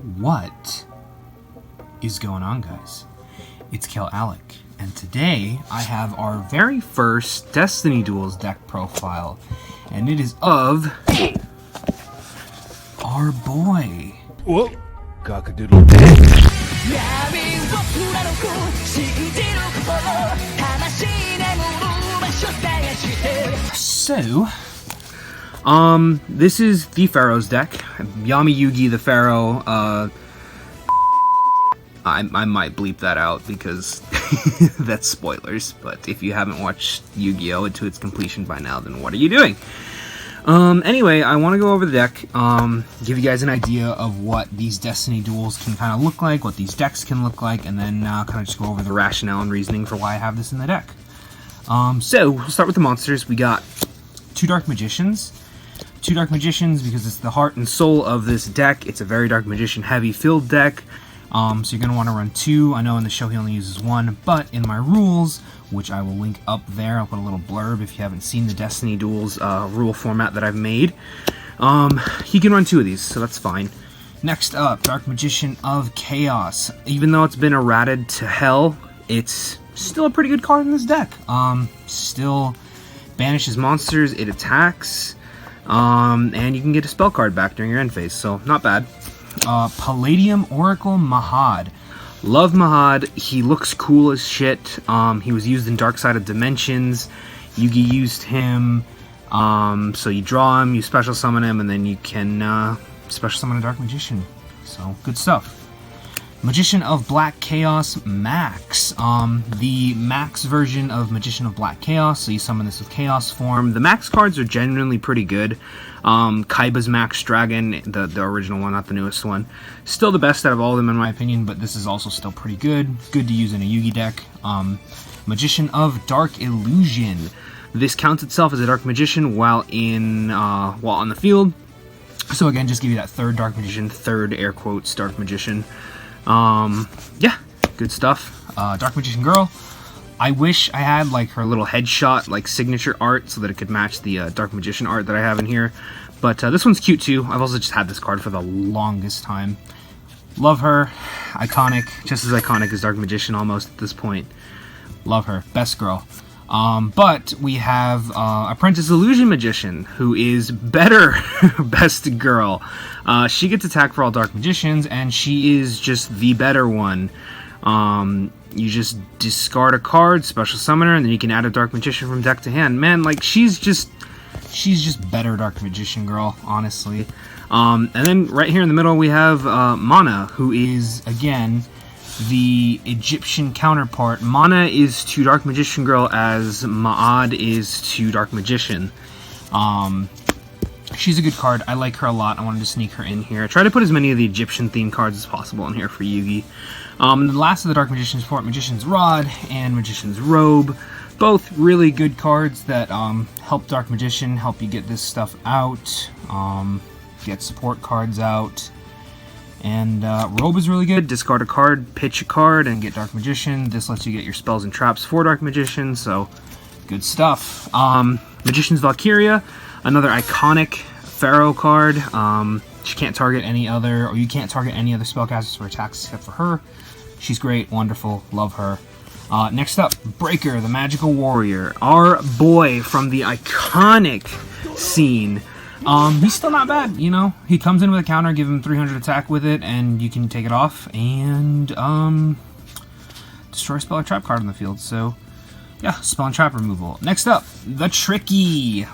What is going on, guys? It's Kel Alec, and today I have our very first Destiny Duels deck profile, and it is of our boy. Whoa, cockadoodle. So, this is the Pharaoh's deck. Yami Yugi the Pharaoh. I might bleep that out because that's spoilers, but if you haven't watched Yu-Gi-Oh! To its completion by now, then what are you doing? Anyway, I want to go over the deck, give you guys an idea of what these Destiny Duels can kind of look like, what these decks can look like, and then kind of just go over the rationale and reasoning for why I have this in the deck. So, we'll start with the monsters. We got two Dark Magicians. Two Dark Magicians because it's the heart and soul of this deck. It's a very Dark Magician heavy field deck. So you're going to want to run two. I know in the show he only uses one, but in my rules, which I will link up there, I'll put a little blurb if you haven't seen the Destiny Duels rule format that I've made. He can run two of these, so that's fine. Next up, Dark Magician of Chaos. Even though it's been errated to hell, it's still a pretty good card in this deck. Still banishes monsters, it attacks, and you can get a spell card back during your end phase, so not bad. Palladium Oracle Mahad. Love Mahad. He looks cool as shit. He was used in Dark Side of Dimensions. Yugi used him. So you draw him, you special summon him, and then you can special summon a Dark Magician. So, good stuff. Magician of Black Chaos Max. The Max version of Magician of Black Chaos, so you summon this with Chaos form. The Max cards are genuinely pretty good. Kaiba's Max Dragon, the original one, not the newest one. Still the best out of all of them in my opinion, but this is also still pretty good. Good to use in a Yugi deck. Magician of Dark Illusion. This counts itself as a Dark Magician while on the field. So again, just give you that third Dark Magician, third air quotes Dark Magician. Yeah, good stuff. Dark Magician Girl. I wish I had like her little headshot, like signature art, so that it could match the Dark Magician art that I have in here. But this one's cute too. I've also just had this card for the longest time. Love her. Iconic. Just as iconic as Dark Magician almost at this point. Love her. Best girl. But we have Apprentice Illusion Magician, who is better. Best girl. She gets attack for all Dark Magicians, and she is just the better one. You just discard a card, special summon her, and then you can add a Dark Magician from deck to hand. Man, like, she's just better Dark Magician girl, honestly. And then right here in the middle we have Mana, who is, again, the Egyptian counterpart. Mana is to Dark Magician Girl as Mahad is to Dark Magician. She's a good card. I like her a lot. I wanted to sneak her in here. I try to put as many of the Egyptian-themed cards as possible in here for Yugi. The last of the Dark Magicians for Magician's Rod and Magician's Robe. Both really good cards that help Dark Magician, help you get this stuff out, get support cards out. And Robe is really good. Discard a card, pitch a card, and get Dark Magician. This lets you get your spells and traps for Dark Magician, so good stuff. Magician's Valkyria, another iconic Pharaoh card. She can't target any other, or you can't target any other spellcasters for attacks except for her. She's great, wonderful, love her. Next up, Breaker, the Magical Warrior. Our boy from the iconic scene. He's still not bad, you know. He comes in with a counter, give him 300 attack with it, and you can take it off and destroy a spell or trap card on the field. So, yeah, spell and trap removal. Next up, the Tricky.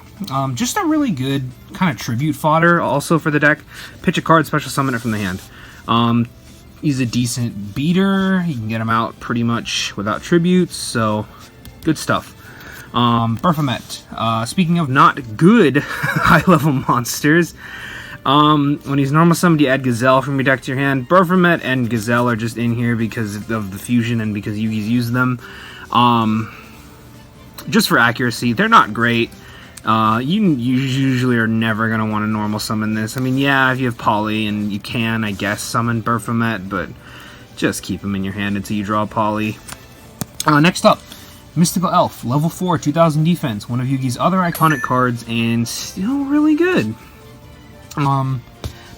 Just a really good kind of tribute fodder also for the deck. Pitch a card, special summon it from the hand. He's a decent beater. You can get him out pretty much without tributes, so good stuff. Baphomet. Speaking of not good high-level monsters, when he's normal summoned, you add Gazelle from your deck to your hand. Baphomet and Gazelle are just in here because of the fusion and because Yugi's used them. Just for accuracy, they're not great. You usually are never going to want to normal summon this. I mean, yeah, if you have Poly, and you can, I guess, summon Baphomet, but just keep him in your hand until you draw Poly. Next up, Mythical Elf, level 4, 2000 defense, one of Yugi's other iconic cards, and still really good.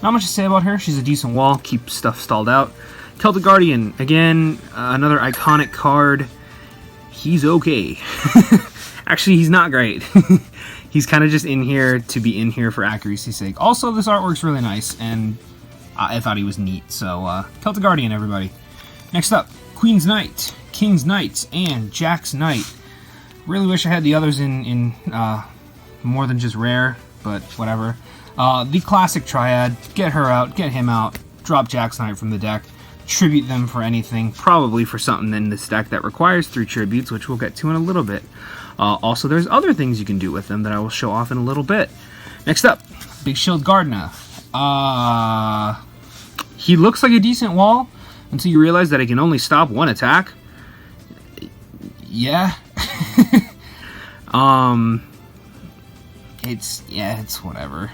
Not much to say about her. She's a decent wall, keep stuff stalled out. Celtic Guardian, again, another iconic card. He's okay. Actually, he's not great. He's kind of just in here to be in here for accuracy's sake. Also, this artwork's really nice, and I thought he was neat. So, Celtic Guardian, everybody. Next up, Queen's Knight, King's Knight, and Jack's Knight. Really wish I had the others in more than just rare, but whatever. The classic triad, get her out, get him out, drop Jack's Knight from the deck, tribute them for anything, probably for something in this deck that requires 3 tributes, which we'll get to in a little bit. Also, there's other things you can do with them that I will show off in a little bit. Next up, Big Shield Gardener. He looks like a decent wall until you realize that he can only stop 1 attack. Yeah. It's whatever.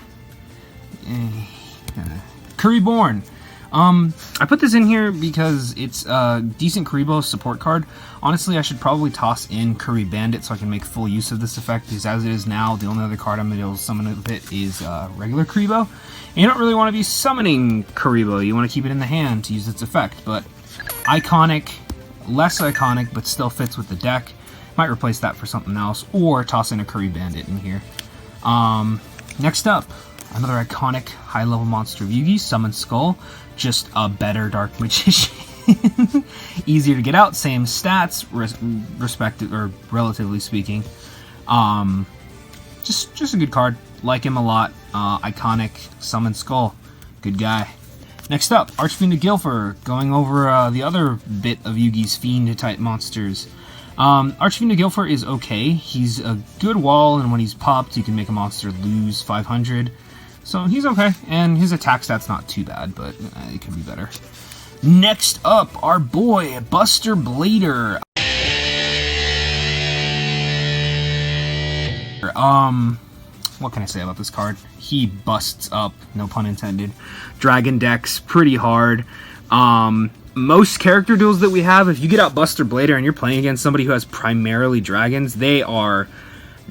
Curryborn. I put this in here because it's a decent Kuriboh support card. Honestly, I should probably toss in Curry Bandit so I can make full use of this effect, because as it is now, the only other card I'm going to be able to summon with it is regular Kuriboh. And you don't really want to be summoning Kuriboh, you want to keep it in the hand to use its effect, but iconic, less iconic, but still fits with the deck. Might replace that for something else, or toss in a Curry Bandit in here. Next up, another iconic high-level monster of Yugi, Summon Skull. Just a better Dark Magician. Easier to get out, same stats, respective or relatively speaking. Just a good card. Like him a lot. Iconic, Summon Skull. Good guy. Next up, Archfiend of Gilfer, going over the other bit of Yugi's Fiend-type monsters. Archfiend of Gilfer is okay. He's a good wall, and when he's popped, you can make a monster lose 500. So he's okay, and his attack stat's not too bad, but it could be better. Next up, our boy, Buster Blader. What can I say about this card? He busts up, no pun intended, dragon decks pretty hard. Most character duels that we have, if you get out Buster Blader and you're playing against somebody who has primarily dragons, they are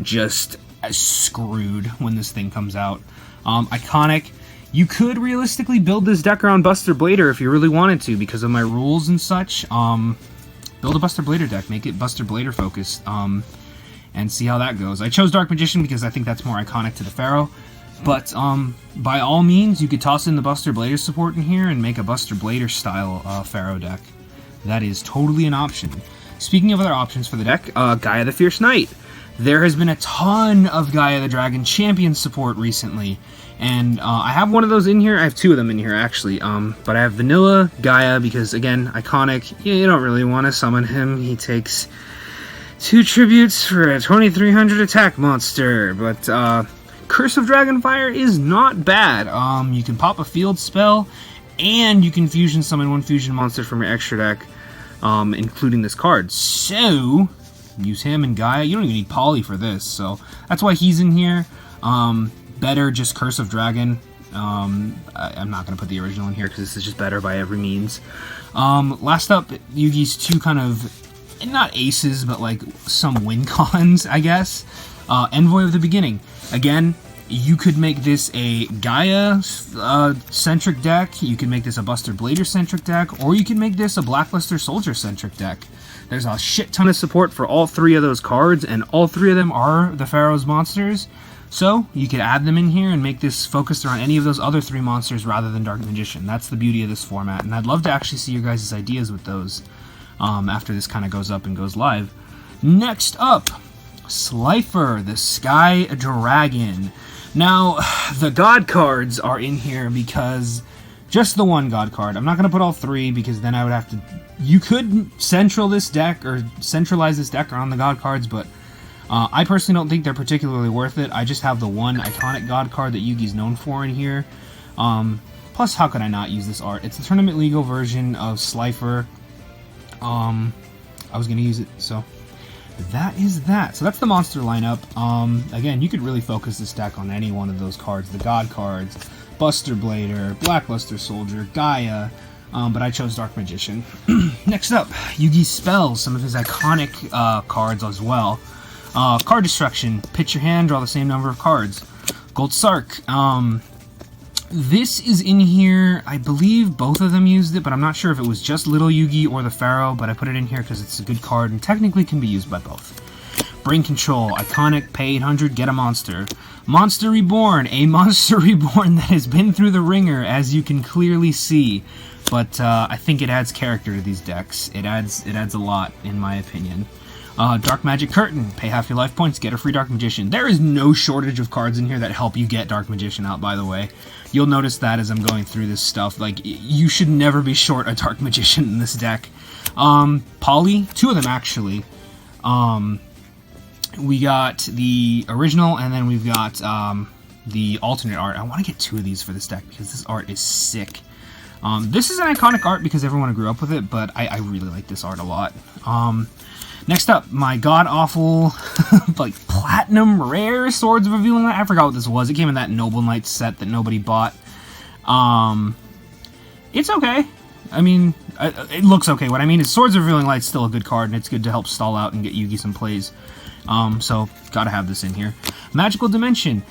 just screwed when this thing comes out. Iconic. You could realistically build this deck around Buster Blader if you really wanted to, because of my rules and such. Build a Buster Blader deck, make it Buster Blader focused, and see how that goes. I chose Dark Magician because I think that's more iconic to the Pharaoh, but by all means, you could toss in the Buster Blader support in here and make a Buster Blader style Pharaoh deck. That is totally an option. Speaking of other options for the deck, Gaia the Fierce Knight. There has been a ton of Gaia the Dragon Champion support recently, and I have one of those in here. I have 2 of them in here, actually, but I have Vanilla Gaia because, again, iconic. You don't really want to summon him. He takes 2 tributes for a 2300 attack monster, but Curse of Dragonfire is not bad. You can pop a field spell, and you can fusion summon 1 fusion monster from your extra deck, including this card. So use him and Gaia. You don't even need Poly for this, so that's why he's in here. Better just Curse of Dragon. I'm not going to put the original in here because this is just better by every means. Last up, Yugi's 2 kind of, not aces, but like some win cons, I guess. Envoy of the Beginning. Again, you could make this a Gaia-centric deck, you can make this a Buster Blader-centric deck, or you can make this a Blackluster Soldier-centric deck. There's a shit ton of support for all 3 of those cards, and all 3 of them are the Pharaoh's monsters. So, you could add them in here and make this focused around any of those other 3 monsters rather than Dark Magician. That's the beauty of this format, and I'd love to actually see your guys' ideas with those after this kind of goes up and goes live. Next up, Slifer the Sky Dragon. Now, the God cards are in here because just the 1 God card. I'm not going to put all 3 because then I would have to... You could centralize this deck around the God cards, but I personally don't think they're particularly worth it. I just have the 1 iconic God card that Yugi's known for in here. Plus, how could I not use this art? It's the Tournament Legal version of Slifer. I was going to use it, so that is that. So that's the monster lineup. Again, you could really focus this deck on any one of those cards. The God cards, Buster Blader, Blackluster Soldier, Gaia, but I chose Dark Magician. Next up, Yugi's spells, some of his iconic cards as well. Card Destruction, pitch your hand, draw the same number of cards. Gold Sark, This is in here. I believe both of them used it, but I'm not sure if it was just Little Yugi or the Pharaoh, but I put it in here because it's a good card and technically can be used by both. Brain Control, iconic, pay 800, get a monster. Monster Reborn, a monster reborn that has been through the ringer, as you can clearly see. But I think it adds character to these decks. It adds a lot, in my opinion. Dark Magic Curtain, pay half your life points, get a free Dark Magician. There is no shortage of cards in here that help you get Dark Magician out, by the way. You'll notice that as I'm going through this stuff. Like, you should never be short a Dark Magician in this deck. Poly, 2 of them actually. We got the original, and then we've got the alternate art. I want to get 2 of these for this deck because this art is sick. This is an iconic art because everyone grew up with it, but I really like this art a lot. Next up, my god-awful, like, platinum rare Swords of Revealing Light. I forgot what this was. It came in that Noble Knight set that nobody bought. It's okay. I mean, it looks okay. What I mean is Swords of Revealing Light's still a good card, and it's good to help stall out and get Yugi some plays. So, gotta have this in here. Magical Dimension.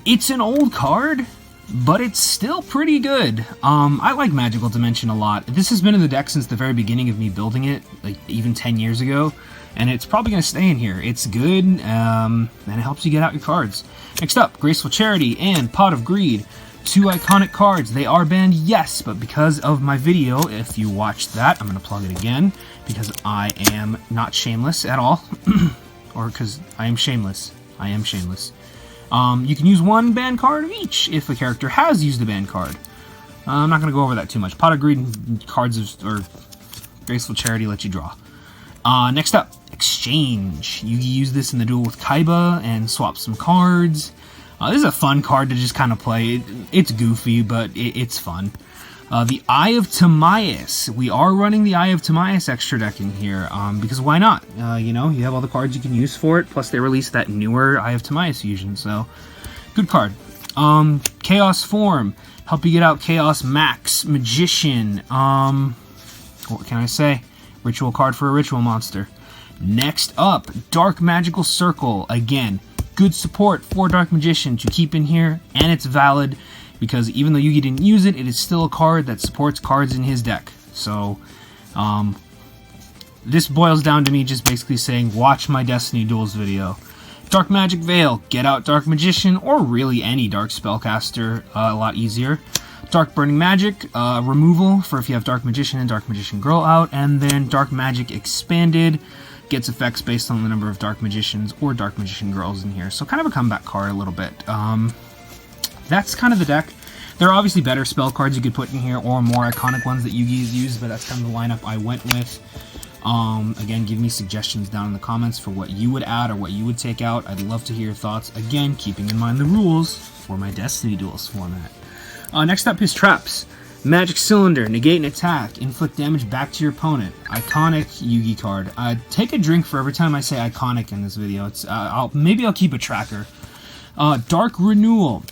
It's an old card, but it's still pretty good. I like Magical Dimension a lot. This has been in the deck since the very beginning of me building it, like even 10 years ago, and it's probably going to stay in here. It's good, and it helps you get out your cards. Next up, Graceful Charity and Pot of Greed. 2 iconic cards. They are banned, yes, but because of my video, if you watched that, I'm going to plug it again, because I am not shameless at all. Or because I am shameless. I am shameless. You can use 1 ban card of each if a character has used a ban card. I'm not going to go over that too much. Pot of Greed and or Graceful Charity let you draw. Next up, Exchange. You use this in the duel with Kaiba and swap some cards. This is a fun card to just kind of play. It's goofy, but it's fun. The Eye of Tomius. We are running the Eye of Tomius extra deck in here, because why not? You know, you have all the cards you can use for it, plus they released that newer Eye of Tomius fusion, so good card. Chaos Form. Help you get out Chaos Max. Magician. What can I say? Ritual card for a ritual monster. Next up, Dark Magical Circle. Again, good support for Dark Magician to keep in here, and it's valid, because even though Yugi didn't use it, it is still a card that supports cards in his deck. So, this boils down to me just basically saying, watch my Destiny Duels video. Dark Magic Veil, get out Dark Magician, or really any Dark Spellcaster, a lot easier. Dark Burning Magic, removal for if you have Dark Magician and Dark Magician Girl out, and then Dark Magic Expanded, gets effects based on the number of Dark Magicians or Dark Magician Girls in here. So kind of a comeback card a little bit. That's kind of the deck. There are obviously better spell cards you could put in here, or more iconic ones that Yugi's used, but that's kind of the lineup I went with. Again, give me suggestions down in the comments for what you would add or what you would take out. I'd love to hear your thoughts. Again, keeping in mind the rules for my Destiny Duels format. Next up is Traps. Magic Cylinder, negate an attack, inflict damage back to your opponent. Iconic Yugi card. Take a drink for every time I say iconic in this video. It's maybe I'll keep a tracker. Dark Renewal.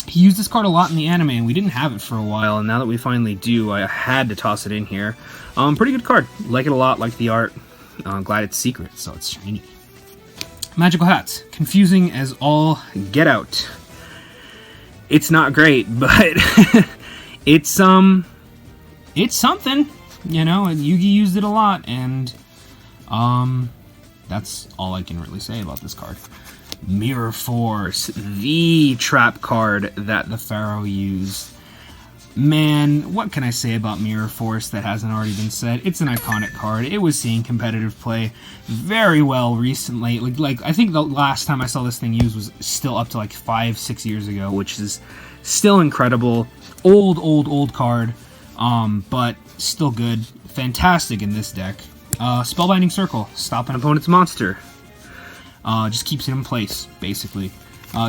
He used this card a lot in the anime, and we didn't have it for a while, and now that we finally do, I had to toss it in here. Pretty good card. Like it a lot, like the art. I'm glad it's secret, so it's shiny. Magical Hats. Confusing as all get out. It's not great, but it's something. You know, and Yugi used it a lot, and that's all I can really say about this card. Mirror Force, the trap card that the Pharaoh used. Man, what can I say about Mirror Force that hasn't already been said? It's an iconic card. It was seeing competitive play very well recently. Like I think the last time I saw this thing used was still up to like 5-6 years ago, which is still incredible. Old card, but still good. Fantastic in this deck. Spellbinding Circle, stop an opponent's monster. Just keeps it in place, basically.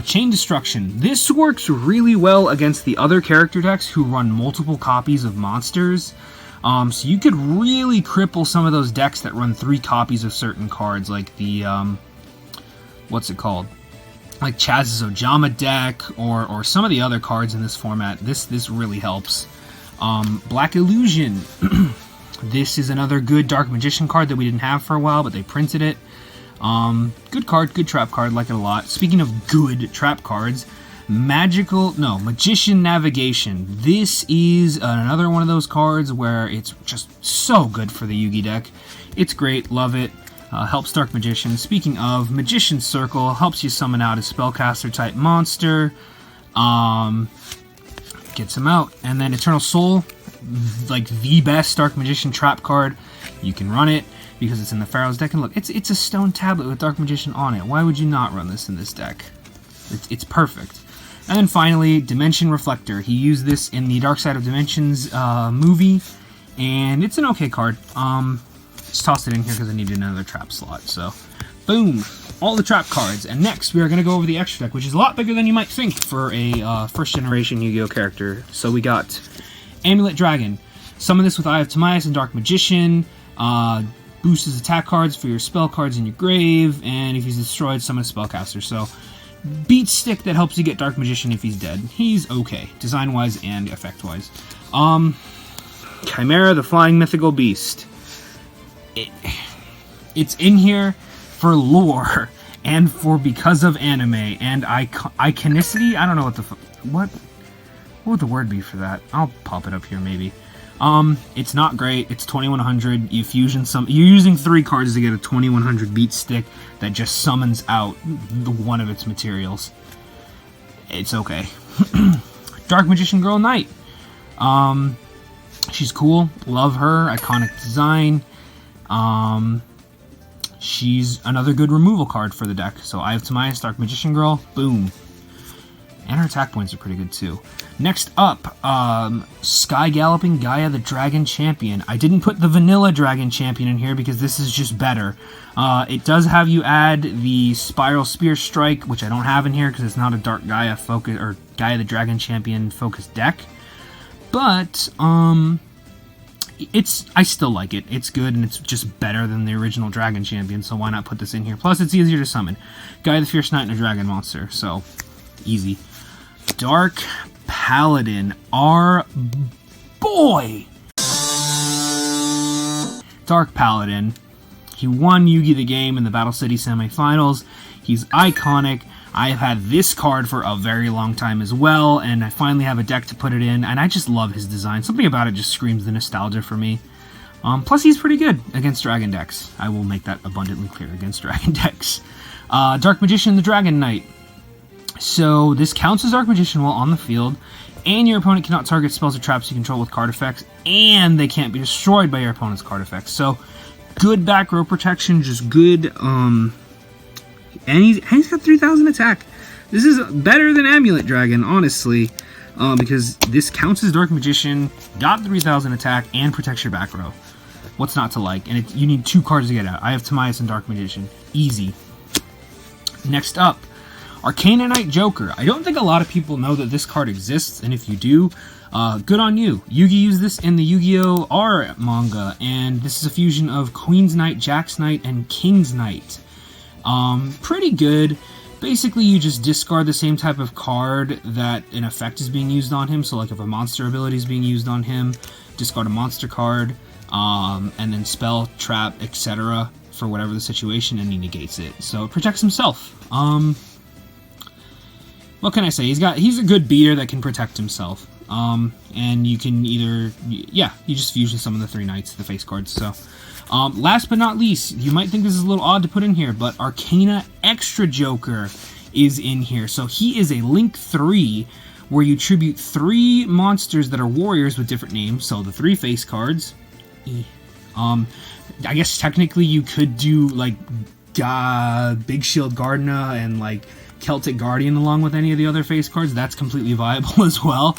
Chain Destruction. This works really well against the other character decks who run multiple copies of monsters. So you could really cripple some of those decks that run 3 copies of certain cards, like the, what's it called? Like Chaz's Ojama deck, or some of the other cards in this format. This really helps. Black Illusion. This is another good Dark Magician card that we didn't have for a while, but they printed it. Good card, good trap card, like it a lot. Speaking of good trap cards, Magician Navigation. This is another one of those cards where it's just so good for the Yugi deck. It's great, love it. Helps Dark Magician. Speaking of, Magician Circle helps you summon out a spellcaster type monster. Gets him out. And then Eternal Soul, like the best Dark Magician trap card. You can run it because it's in the Pharaoh's deck. And look, it's a stone tablet with Dark Magician on it. Why would you not run this in this deck? It's perfect. And then finally, Dimension Reflector. He used this in the Dark Side of Dimensions movie, and it's an okay card. Just tossed it in here because I needed another trap slot. So, boom, all the trap cards. And next, we are going to go over the extra deck, which is a lot bigger than you might think for a first-generation Yu-Gi-Oh character. So we got Amulet Dragon. Summon this with Eye of Tomius and Dark Magician. Boosts his attack cards for your spell cards in your grave, and if he's destroyed, summon a spellcaster. So, beat stick that helps you get Dark Magician if he's dead. He's okay, design-wise and effect-wise. Chimera, the Flying Mythical Beast. It's in here for lore and for because of anime and iconicity. I don't know what would the word be for that? I'll pop it up here maybe. It's not great. It's 2100. You're using 3 cards to get a 2100 beat stick that just summons out one of its materials. It's okay. Dark Magician Girl Knight. She's cool. Love her. Iconic design. She's another good removal card for the deck. So Eye of Tomius, Dark Magician Girl, boom. And her attack points are pretty good too. Next up, Sky Galloping Gaia, the Dragon Champion. I didn't put the vanilla Dragon Champion in here because this is just better. It does have you add the Spiral Spear Strike, which I don't have in here because it's not a Dark Gaia focus or Gaia the Dragon Champion focused deck. But I still like it. It's good, and it's just better than the original Dragon Champion, so why not put this in here? Plus, it's easier to summon. Gaia the Fierce Knight and a Dragon Monster, so easy. Dark Paladin, our boy! Dark Paladin. He won Yugi the Game in the Battle City semifinals. He's iconic. I have had this card for a very long time as well, and I finally have a deck to put it in, and I just love his design. Something about it just screams the nostalgia for me. Plus, he's pretty good against Dragon decks. I will make that abundantly clear against Dragon decks. Dark Magician, the Dragon Knight. So, this counts as Dark Magician while on the field, and your opponent cannot target spells or traps you control with card effects, and they can't be destroyed by your opponent's card effects. So, good back row protection, just good, and he's got 3000 attack. This is better than Amulet Dragon, honestly, because this counts as Dark Magician, got 3000 attack, and protects your back row. What's not to like? And you need 2 cards to get out. I have Tomius and Dark Magician. Easy. Next up, Arcana Knight Joker. I don't think a lot of people know that this card exists, and if you do, good on you. Yugi used this in the Yu-Gi-Oh! R manga, and this is a fusion of Queen's Knight, Jack's Knight, and King's Knight. Pretty good. Basically, you just discard the same type of card that an effect is being used on him. So, like, if a monster ability is being used on him, discard a monster card, and then spell, trap, etc. for whatever the situation, and he negates it. So, it protects himself. What can I say? He's a good beater that can protect himself. And you can either, you just fusion some of the 3 knights, the face cards, so... last but not least, you might think this is a little odd to put in here, but Arcana Extra Joker is in here. So he is a Link 3, where you tribute 3 monsters that are warriors with different names, so the 3 face cards. I guess technically you could do, like, Big Shield Gardena and, like, Celtic Guardian along with any of the other face cards. That's completely viable as well.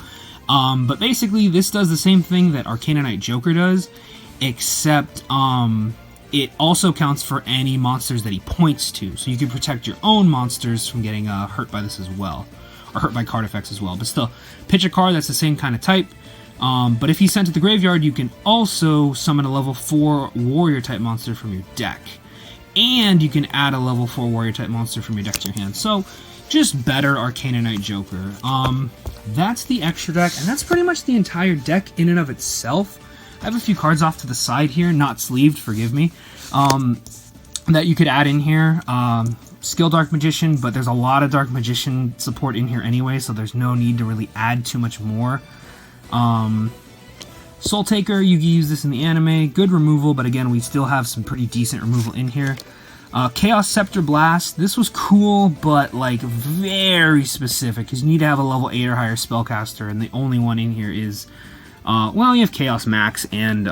But basically, this does the same thing that Arcana Knight Joker does, except it also counts for any monsters that he points to. So you can protect your own monsters from getting hurt by this as well, or hurt by card effects as well. But still, pitch a card that's the same kind of type. But if he's sent to the graveyard, you can also summon a level 4 warrior type monster from your deck. And you can add a level 4 warrior type monster from your deck to your hand. So, just better Arcana Knight Joker. That's the extra deck, and that's pretty much the entire deck in and of itself. I have a few cards off to the side here, not sleeved, forgive me, that you could add in here. skill Dark Magician, but there's a lot of Dark Magician support in here anyway, so there's no need to really add too much more. Soul Taker, Yugi used this in the anime. Good removal, but again, we still have some pretty decent removal in here. Chaos Scepter Blast. This was cool, but like very specific, because you need to have a level 8 or higher spellcaster, and the only one in here is, well, you have Chaos Max and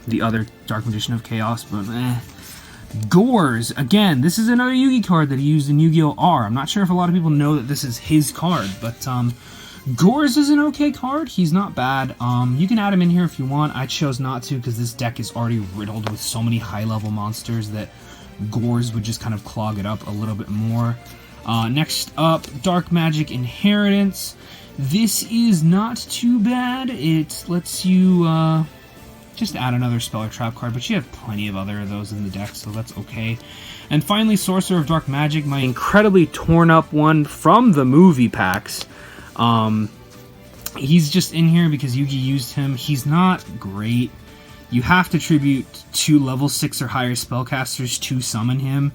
the other Dark Magician of Chaos, but Gores. Again, this is another Yugi card that he used in Yu-Gi-Oh! R. I'm not sure if a lot of people know that this is his card, but Gores is an okay card. He's not bad. You can add him in here if you want. I chose not to because this deck is already riddled with so many high-level monsters that Gores would just kind of clog it up a little bit more. Next up, Dark Magic Inheritance. This is not too bad. It lets you just add another spell or trap card, but you have plenty of other of those in the deck, so that's okay. And finally, Sorcerer of Dark Magic, my incredibly torn up one from the movie packs. He's just in here because Yugi used him. He's not great. You have to tribute 2 level 6 or higher spellcasters to summon him.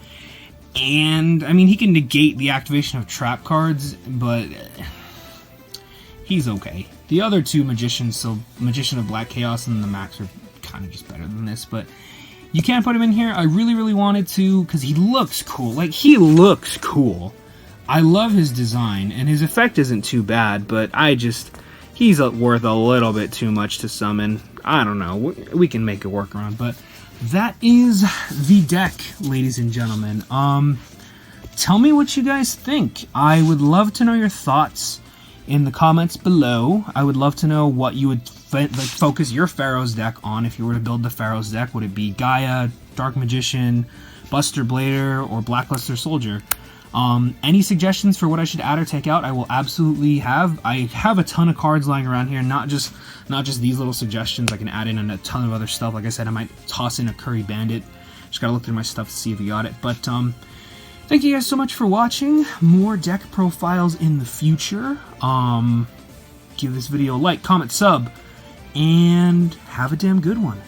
And, I mean, he can negate the activation of trap cards, but he's okay. The other 2 Magicians, so Magician of Black Chaos and the Max, are kind of just better than this, but you can't put him in here. I really, really wanted to, because he looks cool. Like, he looks cool. I love his design, and his effect isn't too bad, but he's worth a little bit too much to summon. I don't know. We can make a workaround, but that is the deck, ladies and gentlemen. Tell me what you guys think. I would love to know your thoughts in the comments below. I would love to know what you would focus your Pharaoh's deck on if you were to build the Pharaoh's deck. Would it be Gaia, Dark Magician, Buster Blader, or Blackluster Soldier? Any suggestions for what I should add or take out, I will absolutely have. I have a ton of cards lying around here, not just these little suggestions. I can add in a ton of other stuff. Like I said, I might toss in a Curry Bandit. Just gotta look through my stuff to see if you got it. But, thank you guys so much for watching. More deck profiles in the future. Give this video a like, comment, sub, and have a damn good one.